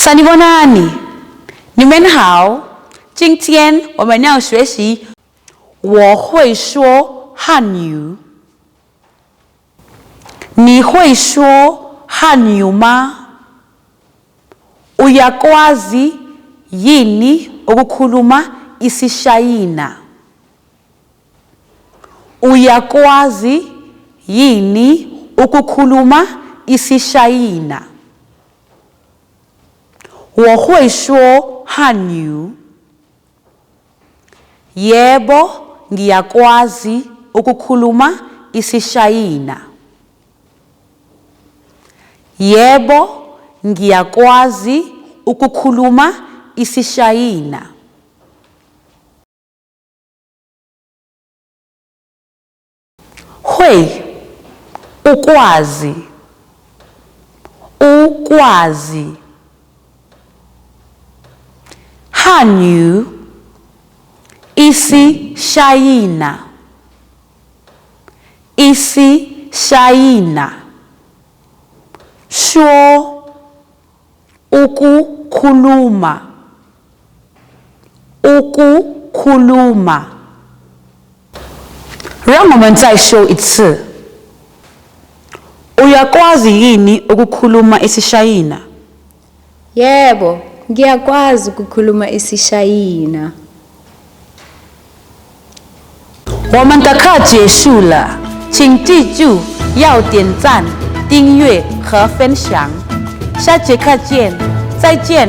萨尼波纳尼，你们好，今天我们要学习我会说汉语。你会说汉语吗？Uyakwazi yini ukukhuluma isiShayina? Uyakwazi yini ukukhuluma isiShayina? 我会说汉语。Yebo, ngiyakwazi ukukhuluma isiShayina. Yebo, ngiyakwazi ukukhuluma isiShayina. Hui, ukwazi. Ukwazi. Hanyu, isiShayina. isiShayina. Sho, ukukhuluma. ukukhuluma. 让我们再说一次。Uyakwazi yini ukukhuluma isiShayina? Yebo, ngiyakwazi ukukhuluma isiShayina. 我们的课结束了，请记住要点赞、订阅和分享。下节课见，再见。